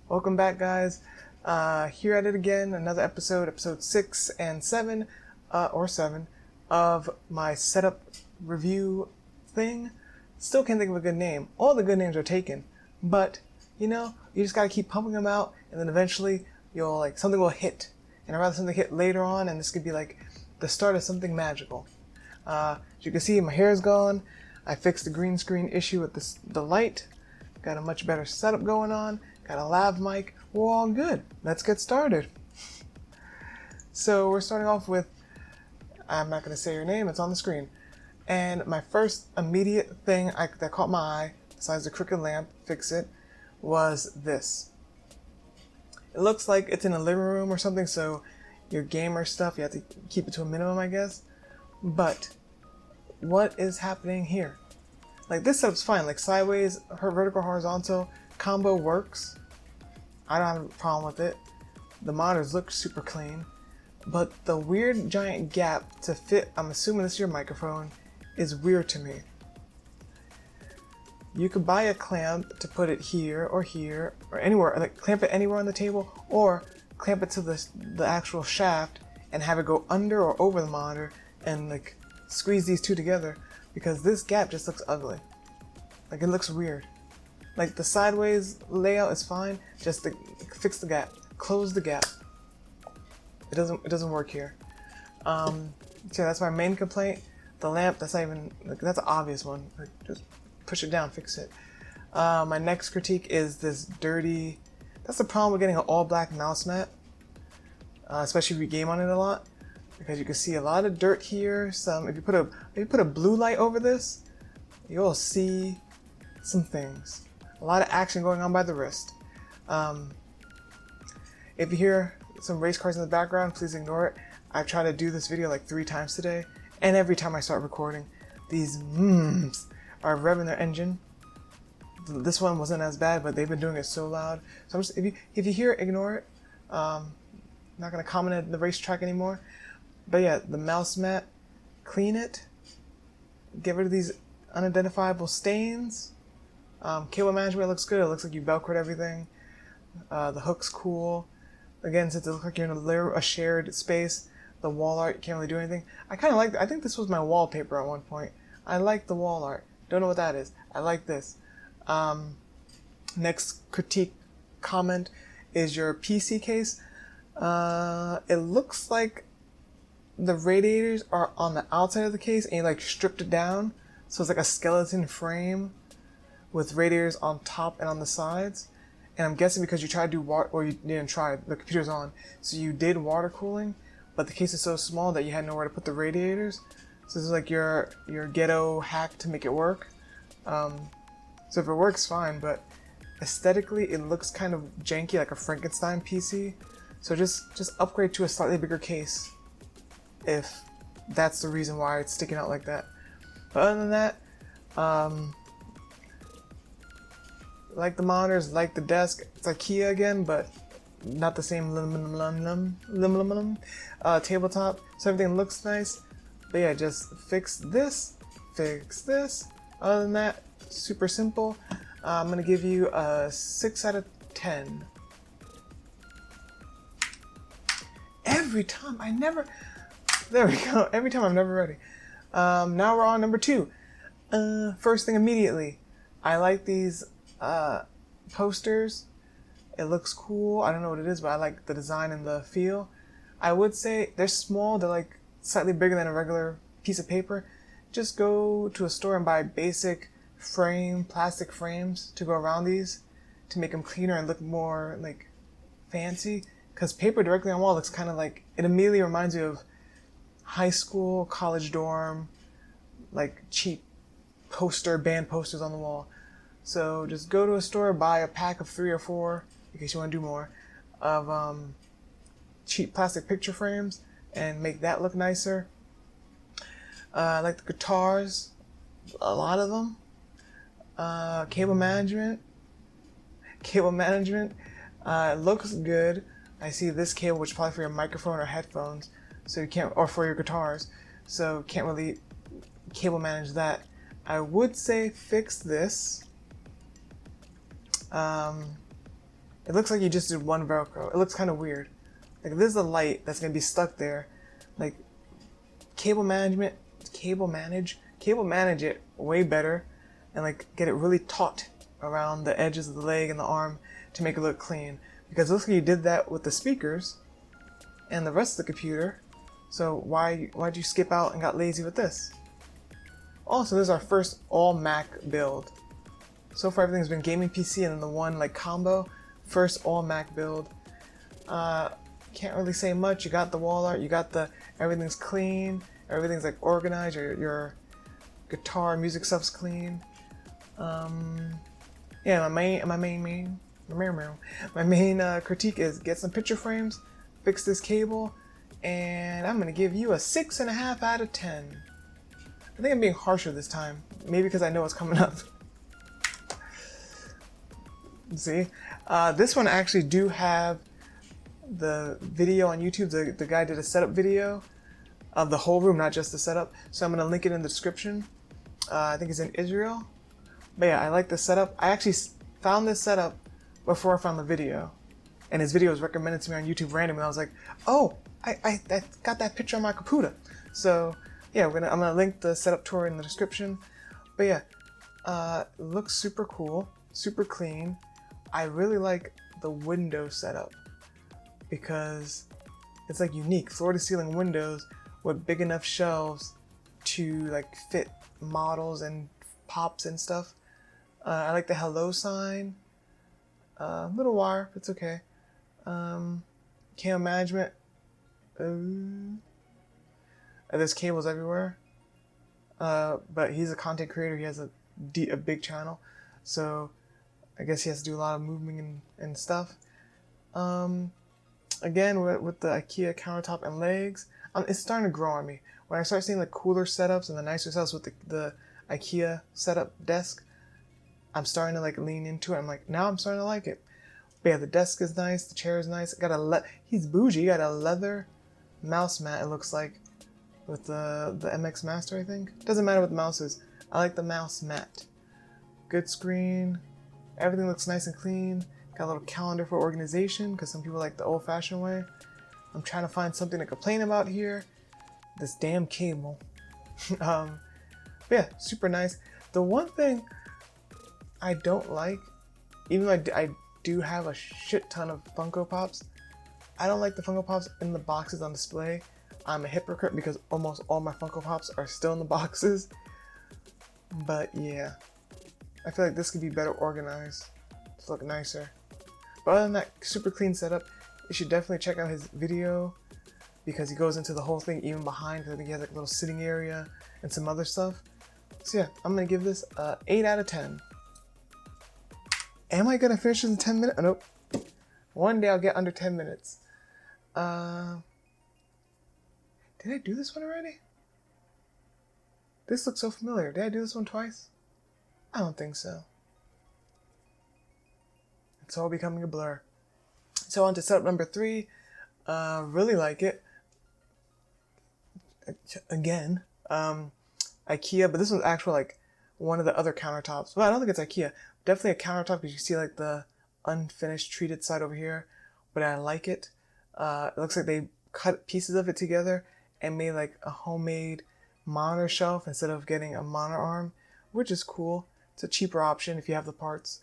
Welcome back, guys. Here at it again, another episode 6 and 7, or 7, of my setup review thing. Still can't think of a good name. All the good names are taken, but you just gotta keep pumping them out, and then eventually something will hit, and I'd rather something hit later on, and this could be like the start of something magical. As you can see, my hair is gone. I fixed the green screen issue with the light. Got a much better setup going on. Got a lav mic. We're all good. Let's get started. So we're starting off with, I'm not going to say your name, it's on the screen. And my first immediate thing that caught my eye, besides the crooked lamp, fix it, was this. It looks like it's in a living room or something, so your gamer stuff, you have to keep it to a minimum, I guess. But what is happening here? Like, this setup's fine. Like, sideways, her vertical, horizontal combo works. I don't have a problem with it. The monitors look super clean. But the weird giant gap to fit, I'm assuming this is your microphone, is weird to me. You could buy a clamp to put it here or anywhere, like clamp it anywhere on the table, or clamp it to the actual shaft and have it go under or over the monitor and like squeeze these two together, because this gap just looks ugly. Like, it looks weird. Like, the sideways layout is fine, just to fix the gap, close the gap. It doesn't work here. So that's my main complaint. The lamp, that's not even, like, that's an obvious one. Like, just push it down, fix it. My next critique is this dirty, that's the problem with getting an all black mouse mat, especially if you game on it a lot. Because you can see a lot of dirt here. If you put a blue light over this, you'll see some things. A lot of action going on by the wrist. If you hear some race cars in the background, please ignore it. I've tried to do this video like 3 times today, and every time I start recording, these are revving their engine. This one wasn't as bad, but they've been doing it so loud. So if you hear it, ignore it. I'm not gonna comment at the racetrack anymore. But yeah, the mouse mat, clean it, get rid of these unidentifiable stains. Cable management looks good. It looks like you velcroed everything. The hook's cool. Again, since it looks like you're in a shared space, the wall art can't really do anything. I kind of like. I think this was my wallpaper at one point. I like the wall art. Don't know what that is. I like this. Next critique comment is your PC case. It looks like the radiators are on the outside of the case, and you like stripped it down, so it's like a skeleton frame with radiators on top and on the sides. And I'm guessing because you tried to do water, or you didn't try, the computer's on, so you did water cooling, but the case is so small that you had nowhere to put the radiators. So this is like your ghetto hack to make it work. So if it works, fine, but aesthetically it looks kind of janky, like a Frankenstein PC. So just upgrade to a slightly bigger case, if that's the reason why it's sticking out like that. But other than that, like the monitors, like the desk, it's IKEA again, but not the same tabletop. So everything looks nice. But yeah, just fix this. Other than that, super simple. I'm gonna give you a 6 out of 10. Every time, there we go. Every time I'm never ready. Now we're on number 2. First thing immediately, I like these posters. It looks cool. I don't know what it is, but I like the design and the feel. I would say they're small. They're like slightly bigger than a regular piece of paper. Just go to a store and buy basic plastic frames to go around these to make them cleaner and look more like fancy. Because paper directly on wall looks kind of like, it immediately reminds you of high school, college dorm, like cheap band posters on the wall. So just go to a store, buy a pack of 3 or 4, in case you want to do more, of cheap plastic picture frames and make that look nicer. I like the guitars, a lot of them. Cable management. It looks good. I see this cable, which is probably for your microphone or headphones, so you can't, or for your guitars, so can't really cable manage that. I would say fix this. It looks like you just did one Velcro. It looks kind of weird. Like, there's a light that's gonna be stuck there. Like, manage it way better, and like get it really taut around the edges of the leg and the arm to make it look clean. Because it looks like you did that with the speakers and the rest of the computer. So why'd you skip out and got lazy with this? Also, this is our first all Mac build. So far everything's been gaming PC and then the one like combo. First all Mac build. Can't really say much. You got the wall art, you got the everything's clean, everything's like organized, your guitar music stuff's clean. Yeah, my main critique is get some picture frames, fix this cable, and I'm gonna give you a 6.5 out of 10. I think I'm being harsher this time, maybe because I know what's coming up. See, this one I actually do have the video on YouTube. The guy did a setup video of the whole room, not just the setup. So I'm gonna link it in the description. I think it's in Israel. But yeah, I like the setup. I actually found this setup before I found the video, and his video was recommended to me on YouTube randomly. I was like, oh, I got that picture on my computer. So yeah, I'm gonna link the setup tour in the description. But yeah, it looks super cool, super clean. I really like the window setup because it's like unique, floor to ceiling windows with big enough shelves to like fit models and pops and stuff. I like the hello sign. Little wire, but it's okay. Cable management. There's cables everywhere. But he's a content creator. He has a big channel, so I guess he has to do a lot of moving and stuff. Again, with the IKEA countertop and legs, it's starting to grow on me. When I start seeing the cooler setups and the nicer setups with the IKEA setup desk, I'm starting to like lean into it. I'm like, now I'm starting to like it. But yeah, the desk is nice, the chair is nice. He's bougie. He got a leather mouse mat, it looks like, with the MX Master, I think. Doesn't matter what the mouse is. I like the mouse mat. Good screen. Everything looks nice and clean. Got a little calendar for organization because some people like the old-fashioned way. I'm trying to find something to complain about here. This damn cable. But yeah, super nice. The one thing I don't like, even though I do have a shit ton of Funko Pops, I don't like the Funko Pops in the boxes on display. I'm a hypocrite because almost all my Funko Pops are still in the boxes. But yeah, I feel like this could be better organized to look nicer. But other than that, super clean setup. You should definitely check out his video because he goes into the whole thing even behind, because I think he has like a little sitting area and some other stuff. So yeah, I'm gonna give this a 8 out of 10. Am I gonna finish this in 10 minutes? Oh, nope. One day I'll get under 10 minutes. Did I do this one already? This looks so familiar. Did I do this one twice? I don't think so. It's all becoming a blur. So on to setup number 3. Really like it. Again, IKEA, but this one's actually like one of the other countertops. Well, I don't think it's IKEA. Definitely a countertop because you see like the unfinished treated side over here. But I like it. It looks like they cut pieces of it together and made like a homemade monitor shelf instead of getting a monitor arm, which is cool. It's a cheaper option if you have the parts.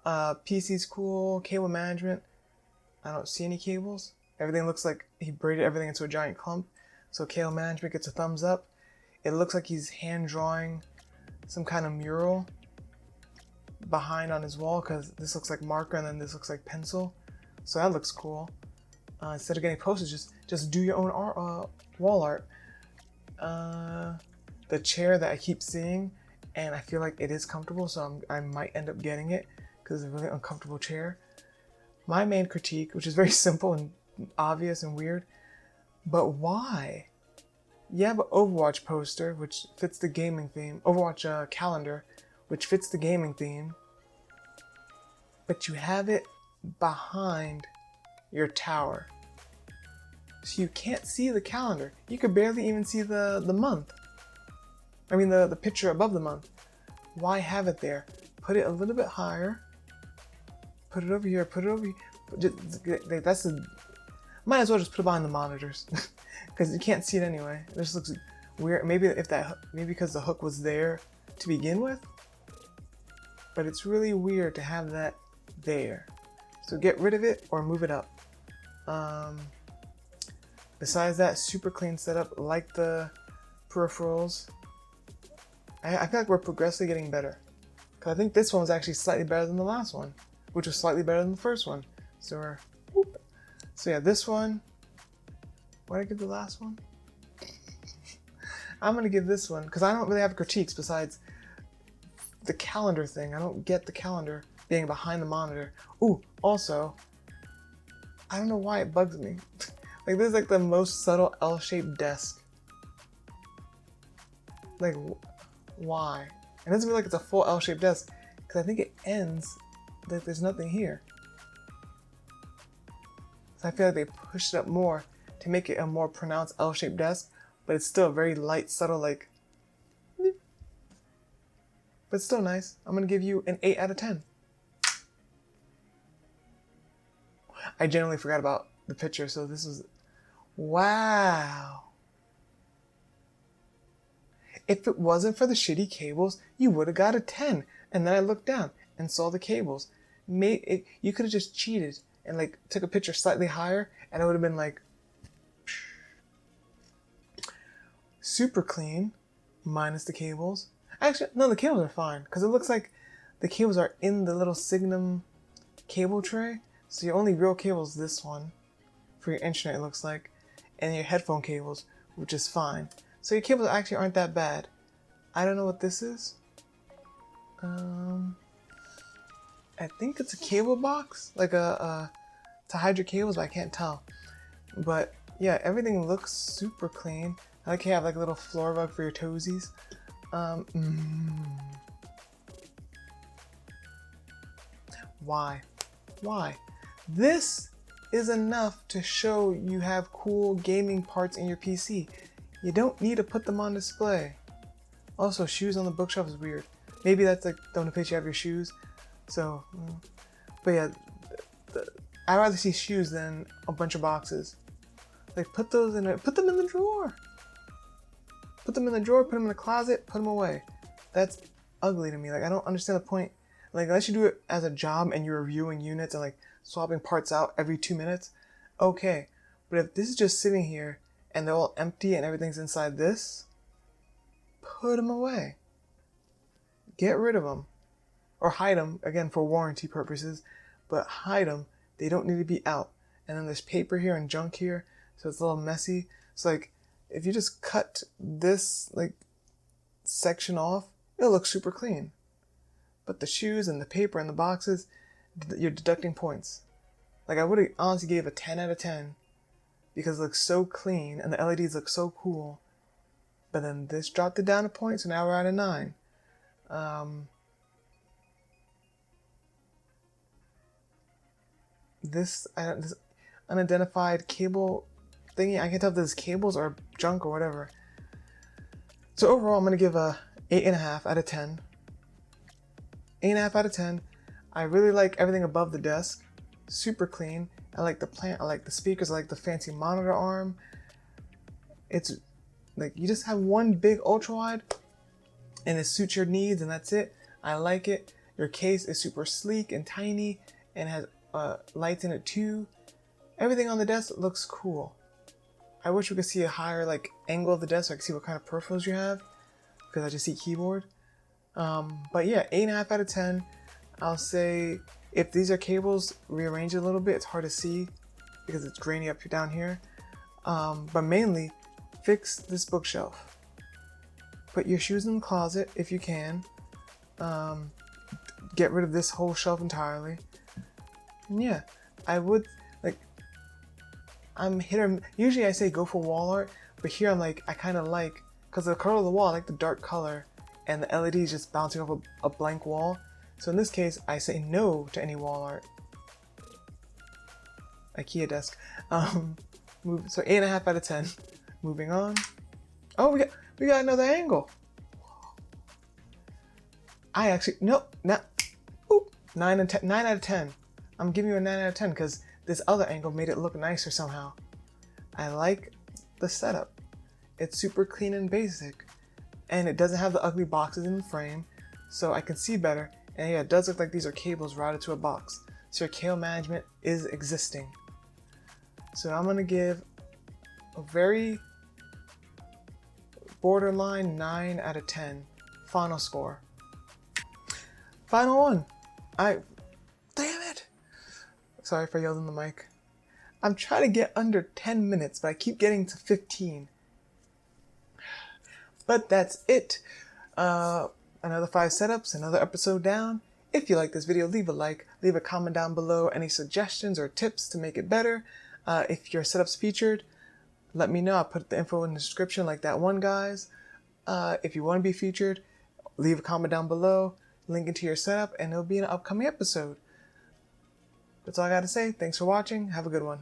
PC's cool. Cable management. I don't see any cables. Everything looks like he braided everything into a giant clump. So cable management gets a thumbs up. It looks like he's hand drawing some kind of mural behind on his wall, because this looks like marker and then this looks like pencil. So that looks cool. Instead of getting posters, just do your own wall art. The chair that I keep seeing, and I feel like it is comfortable, so I might end up getting it because it's a really uncomfortable chair. My main critique, which is very simple and obvious and weird, but why? You have an Overwatch poster, which fits the gaming theme, Overwatch calendar, which fits the gaming theme, but you have it behind your tower. So you can't see the calendar. You could barely even see the month. I mean the picture above the month. Why have it there? Put it a little bit higher. Put it over here. Put it over here. That's the. Might as well just put it behind the monitors, because you can't see it anyway. It just looks weird. Maybe because the hook was there to begin with, but it's really weird to have that there. So get rid of it or move it up. Besides that, super clean setup. Like the peripherals. I feel like we're progressively getting better. Because I think this one was actually slightly better than the last one, which was slightly better than the first one. So yeah, this one. What did I give the last one? I'm gonna give this one, because I don't really have critiques besides the calendar thing. I don't get the calendar being behind the monitor. Ooh, also, I don't know why it bugs me. Like, this is like the most subtle L-shaped desk. Like, why? It doesn't feel like it's a full L-shaped desk, because I think it ends like there's nothing here. So I feel like they pushed it up more to make it a more pronounced L-shaped desk, but it's still very light, subtle, like, but still nice. I'm gonna give you an 8 out of 10. I genuinely forgot about the picture, so this is, wow. If it wasn't for the shitty cables, you would have got a 10. And then I looked down and saw the cables. You could have just cheated and like took a picture slightly higher, and it would have been like super clean, minus the cables. Actually, no, the cables are fine, because it looks like the cables are in the little Signum cable tray. So your only real cable is this one for your internet, it looks like, and your headphone cables, which is fine. So your cables actually aren't that bad. I don't know what this is. I think it's a cable box, like to hide your cables, but I can't tell. But yeah, everything looks super clean. I like you have like a little floor rug for your toesies. Why? This is enough to show you have cool gaming parts in your PC. You don't need to put them on display. Also, shoes on the bookshelf is weird. Maybe that's like the only place you have your shoes. So, but yeah, I'd rather see shoes than a bunch of boxes. Like, put them in the drawer. Put them in the drawer, put them in the closet, put them away. That's ugly to me. Like, I don't understand the point. Like, unless you do it as a job and you're reviewing units and like swapping parts out every 2 minutes, okay. But if this is just sitting here and they're all empty and everything's inside this, put them away. Get rid of them. Or hide them, again, for warranty purposes, but hide them. They don't need to be out. And then there's paper here and junk here, so it's a little messy. It's like, if you just cut this like section off, it'll look super clean. But the shoes and the paper and the boxes, you're deducting points. Like, I would have honestly gave a 10 out of 10 because it looks so clean and the LEDs look so cool. But then this dropped it down a point, so now we're at a 9. This unidentified cable thingy, I can't tell if this is cables or junk or whatever. So overall, I'm going to give a 8.5 out of 10. 8.5 out of 10. I really like everything above the desk. Super clean. I like the plant. I like the speakers. I like the fancy monitor arm. It's like you just have one big ultra wide and it suits your needs, and that's it. I like it. Your case is super sleek and tiny and has lights in it too. Everything on the desk looks cool. I wish we could see a higher like angle of the desk so I can see what kind of peripherals you have, because I just see keyboard. But yeah, 8.5 out of 10. I'll say if these are cables, rearrange it a little bit. It's hard to see because it's grainy up down here. But mainly, fix this bookshelf. Put your shoes in the closet if you can. Get rid of this whole shelf entirely. And yeah, I would like. I'm hit or usually I say go for wall art, but here I'm like I kind of like, because the color of the wall, I like the dark color, and the LED is just bouncing off a blank wall. So in this case, I say no to any wall art. IKEA desk. So 8.5 out of 10. Moving on. Oh, we got another angle. I actually, nope, not, oop, 9 and 10, 9 out of 10. I'm giving you a 9 out of 10 because this other angle made it look nicer somehow. I like the setup. It's super clean and basic, and it doesn't have the ugly boxes in the frame, so I can see better. And yeah, it does look like these are cables routed to a box, so your cable management is existing. So I'm gonna give a very borderline 9 out of 10 final score. Final one. Damn it! Sorry if I yelled in the mic. I'm trying to get under 10 minutes, but I keep getting to 15. But that's it. Another 5 setups, another episode down. If you like this video, leave a like, leave a comment down below, any suggestions or tips to make it better. If your setup's featured, let me know. I'll put the info in the description like that one guy's. If you want to be featured, leave a comment down below, link into your setup, and it'll be in an upcoming episode. That's all I got to say. Thanks for watching. Have a good one.